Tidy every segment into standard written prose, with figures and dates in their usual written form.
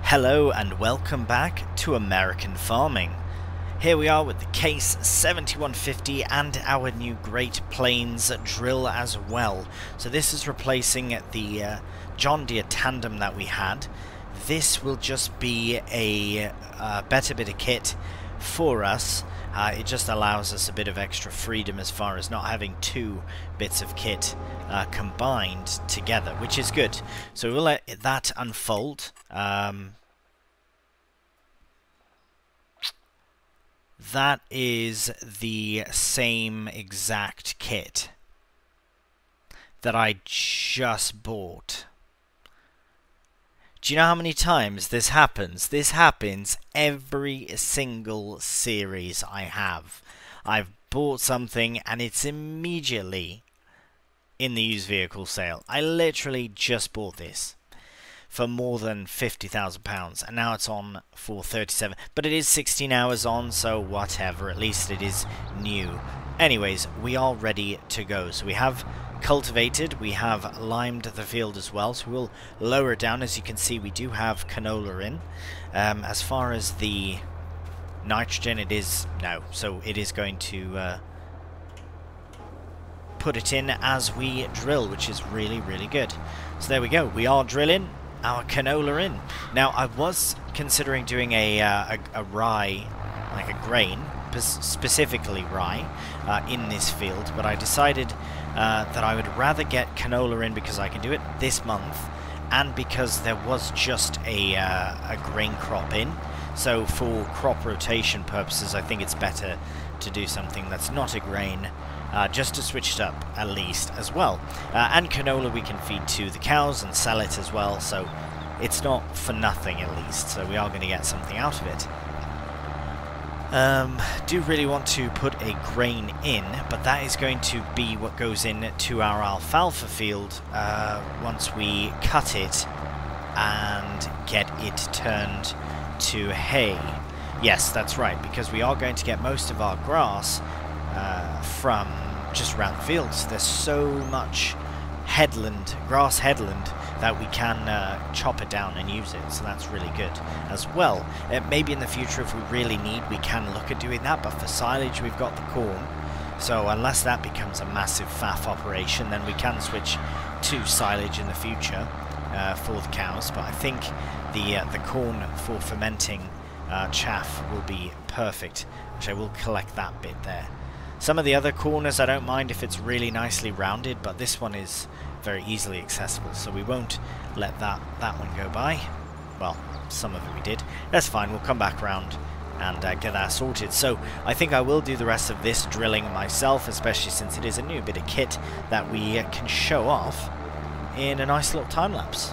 Hello and welcome back to American Farming. Here we are with the Case 7150 and our new Great Plains drill as well. So this is replacing the John Deere tandem that we had. This will just be a better bit of kit for us. It just allows us a bit of extra freedom as far as not having two bits of kit combined together, which is good. So we'll let that unfold. That is the same exact kit that I just bought. Do you know how many times this happens? This happens every single series I have. I've bought something and it's immediately in the used vehicle sale. I literally just bought this for more than £50,000 and now it's on for 37, but it is 16 hours on, so whatever, at least it is new. Anyways, we are ready to go. So we have cultivated, we have limed the field as well, so we'll lower it down. As you can see, we do have canola in. As far as the nitrogen, it is no, so it is going to put it in as we drill, which is really good. So there we go, we are drilling our canola in. Now I was considering doing a rye, like a grain, specifically rye, in this field, but I decided that I would rather get canola in because I can do it this month, and because there was just a grain crop in. So for crop rotation purposes, I think it's better to do something that's not a grain, just to switch it up at least as well. And canola we can feed to the cows and sell it as well, so it's not for nothing at least, so we are going to get something out of it. Do really want to put a grain in, but that is going to be what goes in to our alfalfa field once we cut it and get it turned to hay. Yes, that's right, because we are going to get most of our grass from just around the fields. There's so much headland, grass headland, that we can chop it down and use it, so that's really good as well. Maybe in the future, if we really need, we can look at doing that, but for silage we've got the corn, so unless that becomes a massive faff operation, then we can switch to silage in the future for the cows. But I think the corn for fermenting chaff will be perfect, which I will collect that bit there. Some of the other corners I don't mind if it's really nicely rounded, but this one is very easily accessible, so we won't let that one go by. Well, some of it we did. That's fine, we'll come back around and get that sorted. So I think I will do the rest of this drilling myself, especially since it is a new bit of kit that we can show off in a nice little time lapse.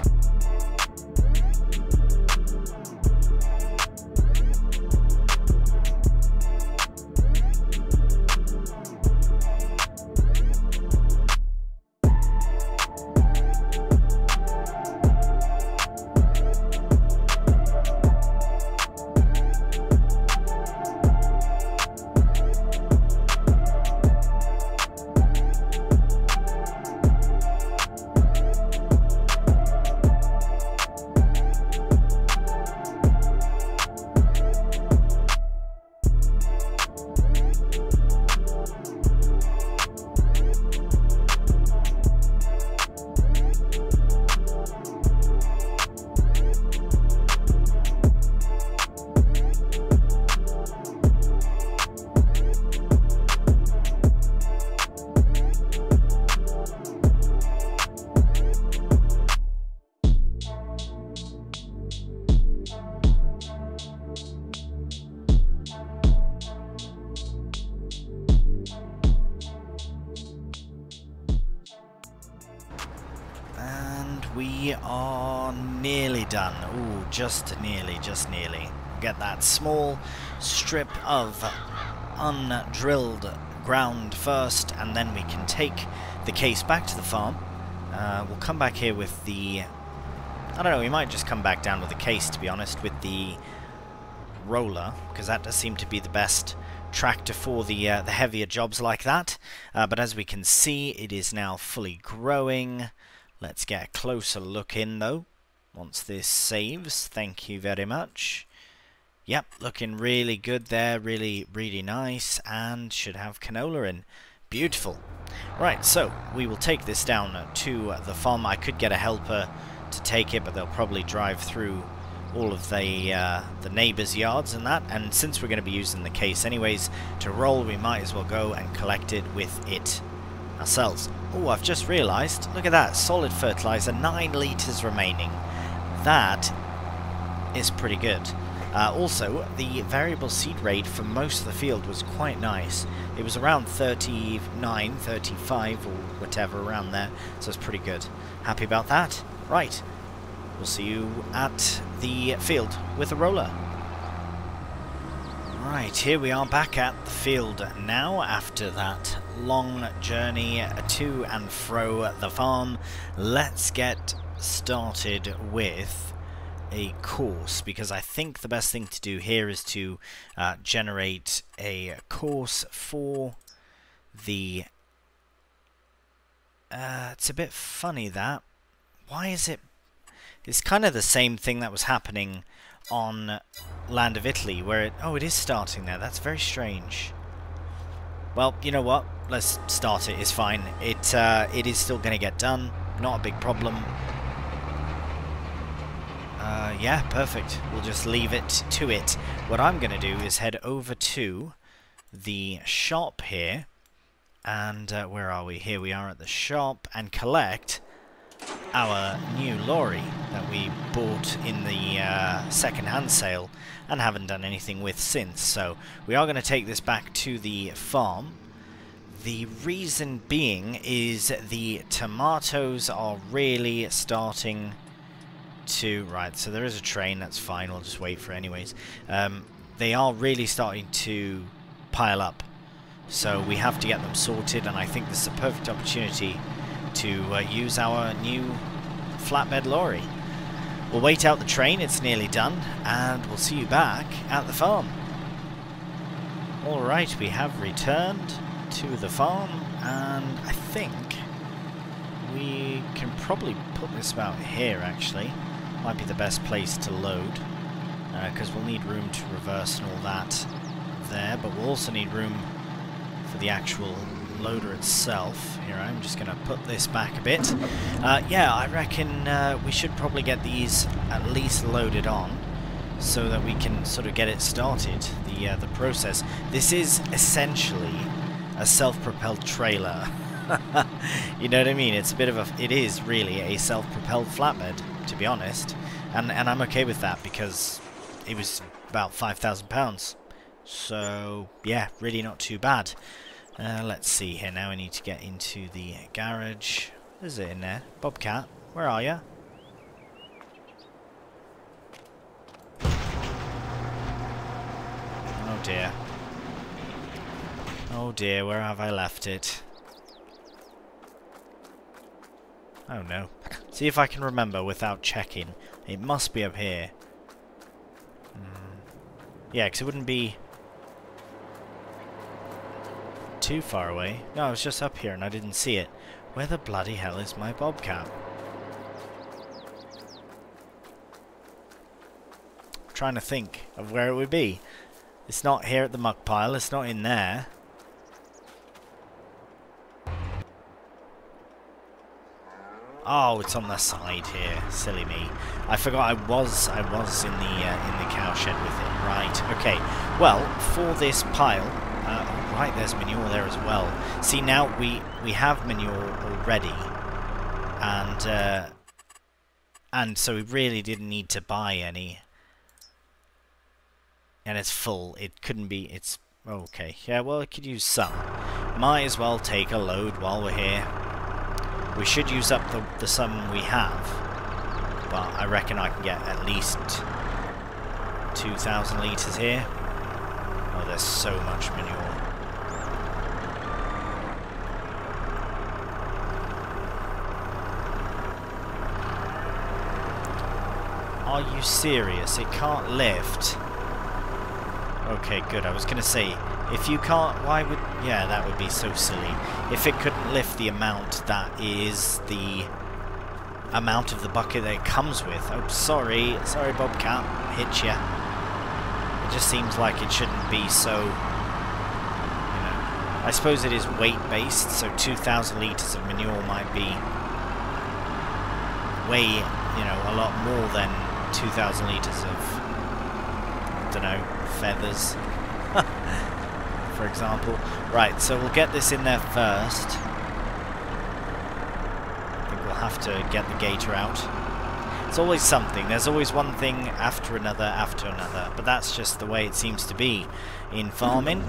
We are nearly done. Ooh, just nearly. Get that small strip of undrilled ground first, and then we can take the case back to the farm. We'll come back here with the... I don't know, we might just come back down with the case, to be honest, with the roller, because that does seem to be the best tractor for the heavier jobs like that. But as we can see, it is now fully growing. Let's get a closer look in, though. Once this saves, thank you very much. Yep, looking really good there, really, really nice, and should have canola in. Beautiful. Right, so we will take this down to the farm. I could get a helper to take it, but they'll probably drive through all of the neighbours' yards and that, and since we're going to be using the case anyways to roll, we might as well go and collect it with it ourselves. Oh, I've just realised, look at that, solid fertiliser, 9 litres remaining. That is pretty good. Also, the variable seed rate for most of the field was quite nice. It was around 39, 35 or whatever around there, so it's pretty good. Happy about that? Right, we'll see you at the field with the roller. Right, here we are back at the field now after that long journey to and fro the farm. Let's get started with a course, because I think the best thing to do here is to generate a course for the it's a bit funny that why is it, it's kind of the same thing that was happening on Land of Italy where it, oh, it is starting there. That's very strange. Well, you know what, let's start it, it's fine. It is still going to get done, not a big problem. Yeah, perfect. We'll just leave it to it. What I'm going to do is head over to the shop here. And where are we? Here we are at the shop. And collect our new lorry that we bought in the second-hand sale and haven't done anything with since. So we are going to take this back to the farm. The reason being is the tomatoes are really starting to, right, so there is a train, that's fine, we'll just wait for it anyways. They are really starting to pile up, so we have to get them sorted, and I think this is a perfect opportunity to use our new flatbed lorry. We'll wait out the train, it's nearly done, and we'll see you back at the farm. Alright, we have returned to the farm, and I think we can probably put this about here actually. Might be the best place to load, because we'll need room to reverse and all that there, but we'll also need room for the actual loader itself. Here, I'm just going to put this back a bit. Yeah, I reckon we should probably get these at least loaded on so that we can sort of get it started, the process. This is essentially a self-propelled trailer. You know what I mean? It's a bit of a, it is really a self-propelled flatbed, to be honest, and I'm okay with that because it was about £5,000, so yeah, really not too bad. Let's see here now. I need to get into the garage. Is it in there? Bobcat, where are you? Oh dear. Oh dear, where have I left it? Oh no. See if I can remember without checking. It must be up here. Yeah, because it wouldn't be too far away. No, I was just up here and I didn't see it. Where the bloody hell is my bobcat? I'm trying to think of where it would be. It's not here at the muck pile. It's not in there. Oh, it's on the side here. Silly me. I forgot I was in the cow shed with it. Right. Okay. Well, for this pile, right, there's manure there as well. See, now we have manure already, and so we really didn't need to buy any. And it's full. It couldn't be. It's okay. Yeah. Well, I could use some. Might as well take a load while we're here. We should use up the sum we have, but I reckon I can get at least 2,000 litres here. Oh, there's so much manure. Are you serious? It can't lift? Okay, good. I was going to say, if you can't, why would... Yeah, that would be so silly. If it couldn't lift the amount that is the amount of the bucket that it comes with. Oh, sorry Bobcat, hit ya. It just seems like it shouldn't be so, you know, I suppose it is weight based, so 2,000 litres of manure might be way, you know, a lot more than 2,000 litres of, I don't know, feathers, for example. Right, so we'll get this in there first. I think we'll have to get the gator out. It's always something. There's always one thing after another, but that's just the way it seems to be in farming.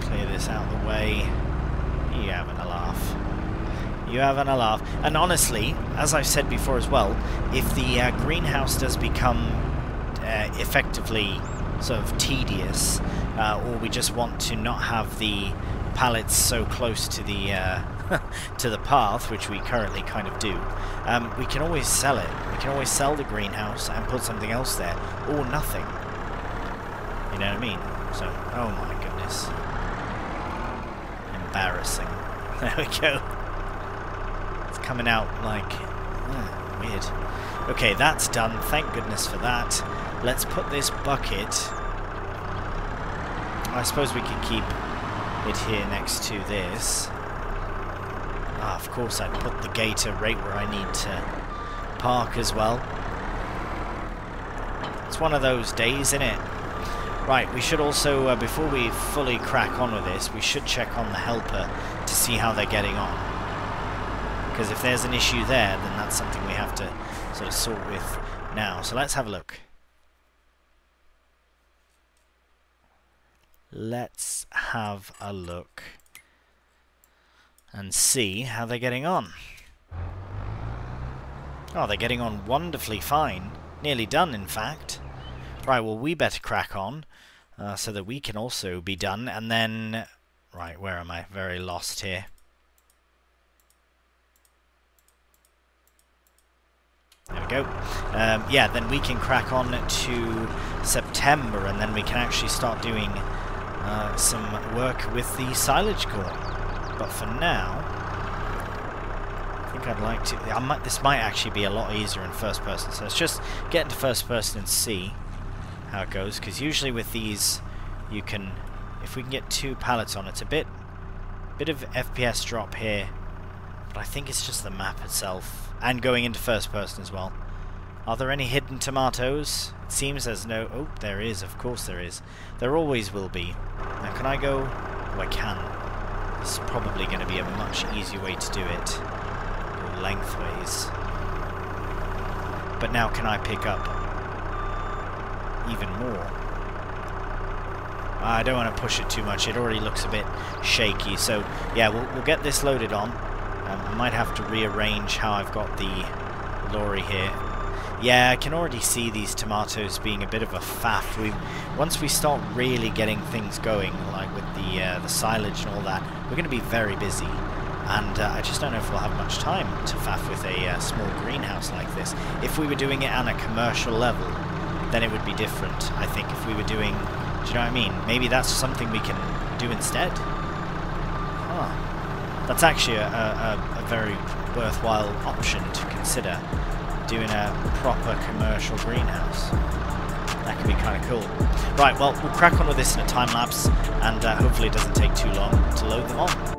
Clear this out of the way. You having a laugh. You having a laugh. And honestly, as I've said before as well, if the greenhouse does become effectively sort of tedious, or we just want to not have the pallets so close to the to the path, which we currently kind of do, we can always sell it. We can always sell the greenhouse and put something else there, or nothing. You know what I mean? So, oh my goodness. Embarrassing. There we go. It's coming out like... weird. Okay, that's done. Thank goodness for that. Let's put this bucket... I suppose we can keep it here next to this. Ah, of course I'd put the gator right where I need to park as well. It's one of those days, isn't it? Right, we should also, before we fully crack on with this, we should check on the helper to see how they're getting on. Because if there's an issue there, then that's something we have to sort of sort with now. So let's have a look. Let's have a look and see how they're getting on. Oh, they're getting on wonderfully fine. Nearly done, in fact. Right, well, we better crack on so that we can also be done. And then... Right, where am I? Very lost here. There we go. Yeah, then we can crack on to September, and then we can actually start doing some work with the silage corn. But for now, I think I'd like to... this might actually be a lot easier in first person, so let's just get into first person and see how it goes, because usually with these you can... If we can get 2 pallets on, it's a bit of FPS drop here, but I think it's just the map itself, and going into first person as well. Are there any hidden tomatoes? It seems there's no... Oh, there is, of course there is. There always will be. Now can I go... Oh, I can. This is probably going to be a much easier way to do it. Go lengthways. But now can I pick up even more? I don't want to push it too much. It already looks a bit shaky. So yeah, we'll get this loaded on. I might have to rearrange how I've got the lorry here. Yeah, I can already see these tomatoes being a bit of a faff. Once we start really getting things going, like with the silage and all that, we're going to be very busy. And I just don't know if we'll have much time to faff with a small greenhouse like this. If we were doing it on a commercial level, then it would be different. I think if we were doing... Do you know what I mean? Maybe that's something we can do instead. Huh. That's actually a very worthwhile option to consider. Doing a proper commercial greenhouse. That could be kind of cool. Right, well, we'll crack on with this in a time lapse, and hopefully it doesn't take too long to load them on.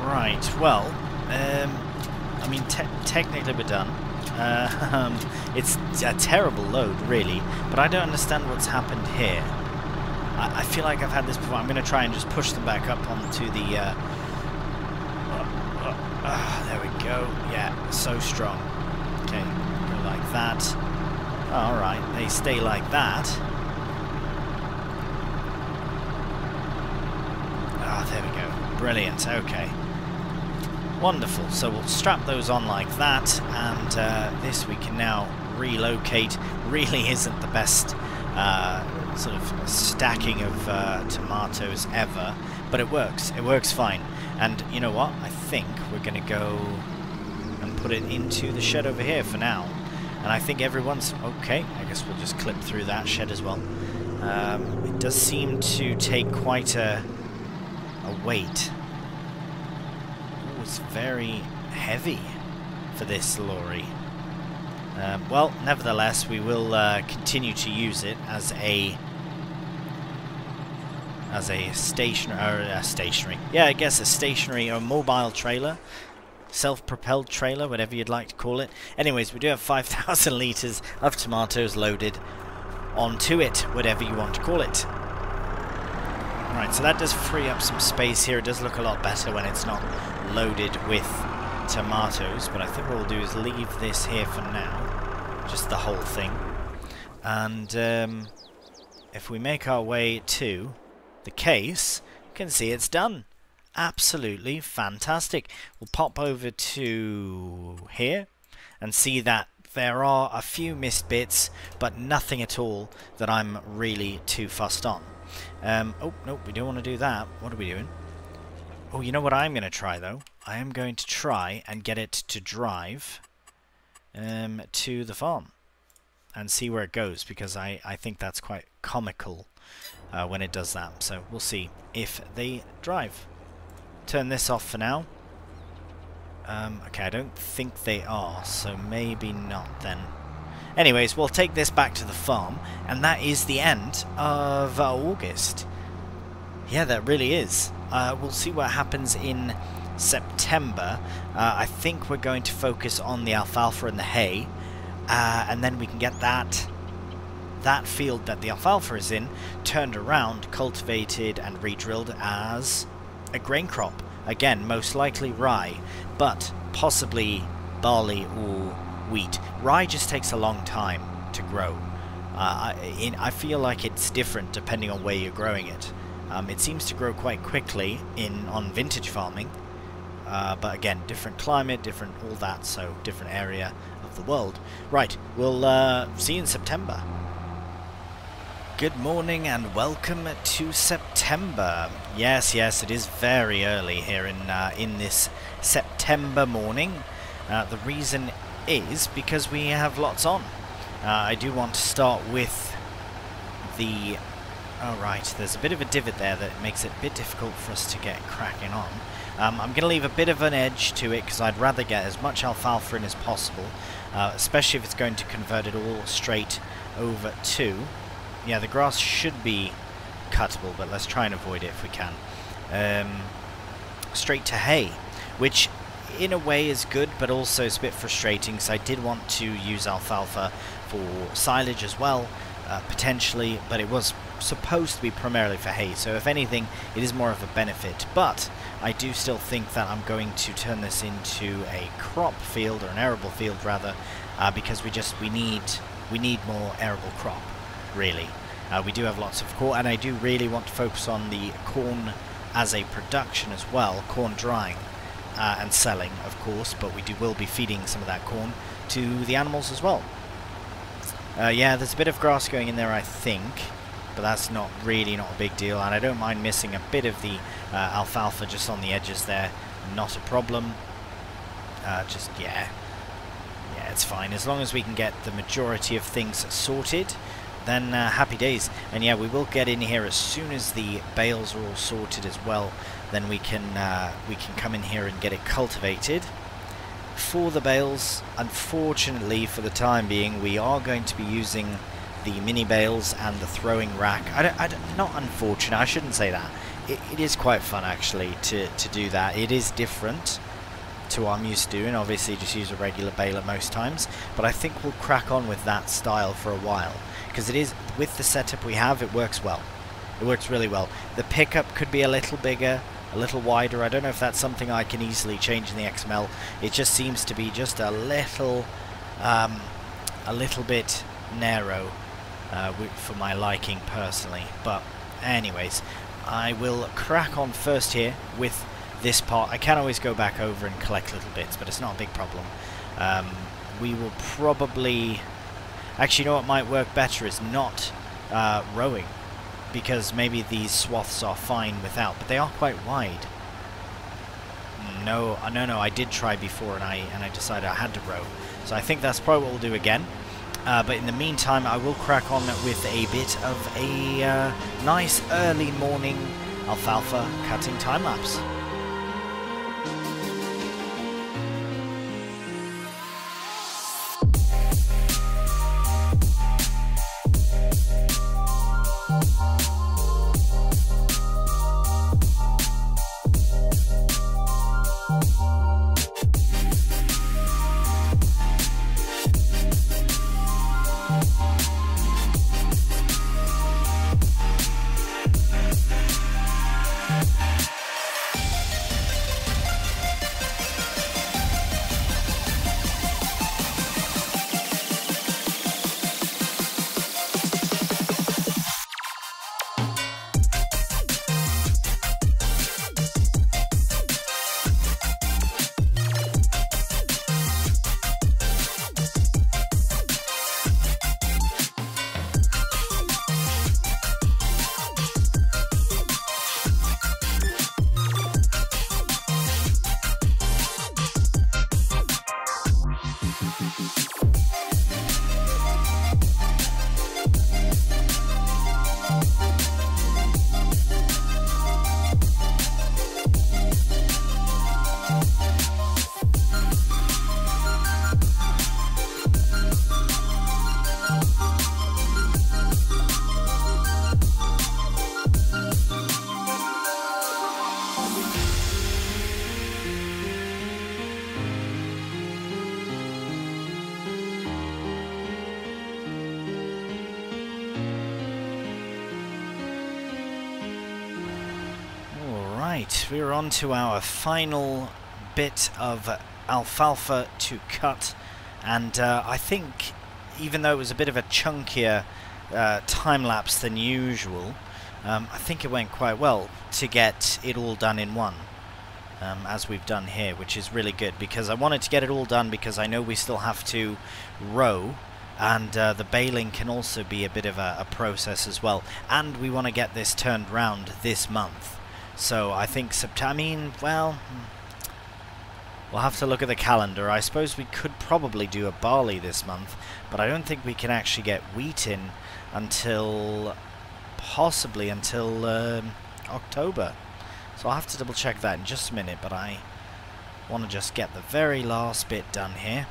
Right, well, I mean, technically we're done. It's a terrible load, really, but I don't understand what's happened here. I feel like I've had this before. I'm going to try and just push them back up onto the... there we go. Yeah, so strong. Okay, go like that. Oh, alright, they stay like that. Ah, there we go. Brilliant, okay. Wonderful, so we'll strap those on like that, and this we can now relocate. Really isn't the best sort of stacking of tomatoes ever, but it works fine. And you know what, I think we're going to go and put it into the shed over here for now. And I think everyone's okay. I guess we'll just clip through that shed as well. It does seem to take quite a weight. Oh, it's very heavy for this lorry. Well, nevertheless, we will continue to use it as a stationary. Yeah, I guess a stationary or mobile trailer. Self-propelled trailer, whatever you'd like to call it. Anyways, we do have 5,000 litres of tomatoes loaded onto it, whatever you want to call it. Right, so that does free up some space here. It does look a lot better when it's not loaded with tomatoes, but I think what we'll do is leave this here for now, just the whole thing. And if we make our way to the case, you can see it's done. Absolutely fantastic. We'll pop over to here and see that there are a few missed bits, but nothing at all that I'm really too fussed on. Oh, nope, we don't want to do that. What are we doing? Oh, you know what I'm going to try, though? I am going to try and get it to drive to the farm and see where it goes, because I think that's quite comical when it does that. So we'll see if they drive. Turn this off for now. Okay, I don't think they are, so maybe not then. Anyways, we'll take this back to the farm, and that is the end of August. Yeah, that really is. We'll see what happens in September. I think we're going to focus on the alfalfa and the hay, and then we can get that field that the alfalfa is in turned around, cultivated, and re-drilled as a grain crop. Again, most likely rye, but possibly barley or wheat. Rye just takes a long time to grow. I feel like it's different depending on where you're growing it. It seems to grow quite quickly on vintage farming, but again, different climate, different all that, so different area of the world. Right, we'll see you in September. Good morning and welcome to September. Yes, it is very early here in this September morning. The reason is because we have lots on. I do want to start with the... Oh right, there's a bit of a divot there that makes it a bit difficult for us to get cracking on. I'm going to leave a bit of an edge to it because I'd rather get as much alfalfa in as possible, especially if it's going to convert it all straight over to... Yeah, the grass should be cuttable, but let's try and avoid it if we can. Straight to hay, which in a way is good, but also it's a bit frustrating because I did want to use alfalfa for silage as well, potentially, but it was supposed to be primarily for hay, so if anything, it is more of a benefit. But I do still think that I'm going to turn this into a crop field, or an arable field rather, because we need more arable crop. Really. We do have lots of corn, and I do really want to focus on the corn as a production as well, corn drying and selling, of course, but will be feeding some of that corn to the animals as well. Yeah, there's a bit of grass going in there, I think, but that's not a big deal, and I don't mind missing a bit of the alfalfa just on the edges there, not a problem. Yeah, it's fine, as long as we can get the majority of things sorted. Then happy days. And yeah, we will get in here as soon as the bales are all sorted as well. Then we can come in here and get it cultivated. For the bales, unfortunately for the time being, we are going to be using the mini bales and the throwing rack. Not unfortunate, I shouldn't say that. It is quite fun actually to do that. It is different to what I'm used to doing. Obviously just use a regular baler most times, but I think we'll crack on with that style for a while. Because it is, with the setup we have, it works well. It works really well. The pickup could be a little bigger, a little wider. I don't know if that's something I can easily change in the XML. It just seems to be just a little bit narrow for my liking personally. But anyways, I will crack on first here with this pot. I can always go back over and collect little bits, but it's not a big problem. We will probably... Actually, you know what might work better is not rowing, because maybe these swaths are fine without, but they are quite wide. No, I did try before, and I decided I had to row. So I think that's probably what we'll do again. But in the meantime, I will crack on with a bit of a nice early morning alfalfa cutting time-lapse. Right, we're on to our final bit of alfalfa to cut, and I think, even though it was a bit of a chunkier time-lapse than usual, I think it went quite well to get it all done in one, as we've done here, which is really good, because I wanted to get it all done because I know we still have to row, and the baling can also be a bit of a process as well, and we want to get this turned round this month. So I think well, we'll have to look at the calendar. I suppose we could probably do a barley this month, but I don't think we can actually get wheat in until, possibly until October. So I'll have to double check that in just a minute, but I want to just get the very last bit done here.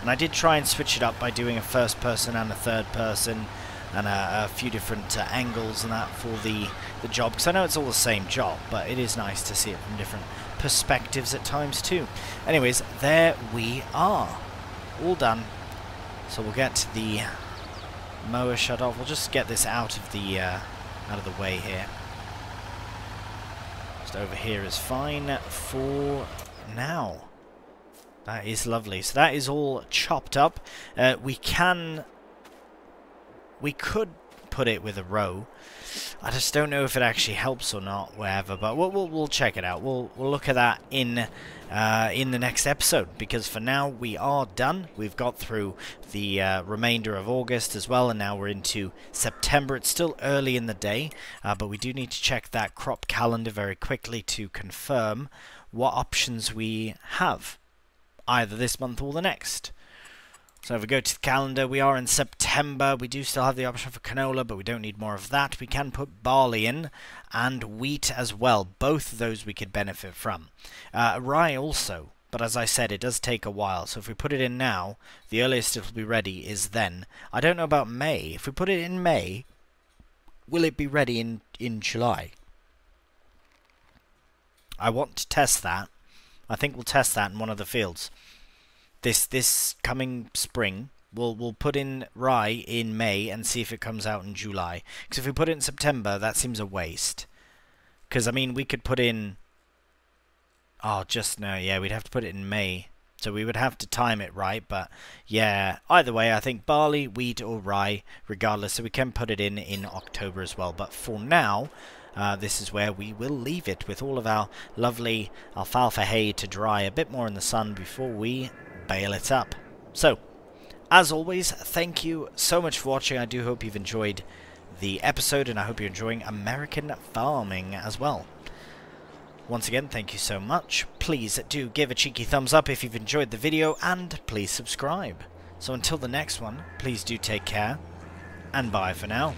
And I did try and switch it up by doing a first person and a third person, and a few different angles and that for the job, because I know it's all the same job, but it is nice to see it from different perspectives at times too. Anyways, there we are, all done. So we'll get the mower shut off. We'll just get this out of the way here. Just over here is fine for now. That is lovely. So that is all chopped up. We could put it with a row. I just don't know if it actually helps or not, wherever. But we'll check it out. We'll look at that in the next episode, because for now we are done. We've got through the remainder of August as well, and now we're into September. It's still early in the day, but we do need to check that crop calendar very quickly to confirm what options we have, either this month or the next. So if we go to the calendar, we are in September. We do still have the option for canola, but we don't need more of that. We can put barley in, and wheat as well. Both of those we could benefit from. Rye also, but as I said, it does take a while. So if we put it in now, the earliest it will be ready is then. I don't know about May. If we put it in May, will it be ready in July? I want to test that. I think we'll test that in one of the fields. This coming spring, we'll put in rye in May and see if it comes out in July. Because if we put it in September, that seems a waste. Because, I mean, we could put in... Oh, just no, yeah, we'd have to put it in May. So we would have to time it right, but yeah, either way, I think barley, wheat or rye, regardless, so we can put it in October as well. But for now, this is where we will leave it with all of our lovely alfalfa hay to dry a bit more in the sun before we bale it up. So, as always, thank you so much for watching. I do hope you've enjoyed the episode, and I hope you're enjoying American farming as well. Once again, thank you so much. Please do give a cheeky thumbs up if you've enjoyed the video, and please subscribe. So until the next one, please do take care, and bye for now.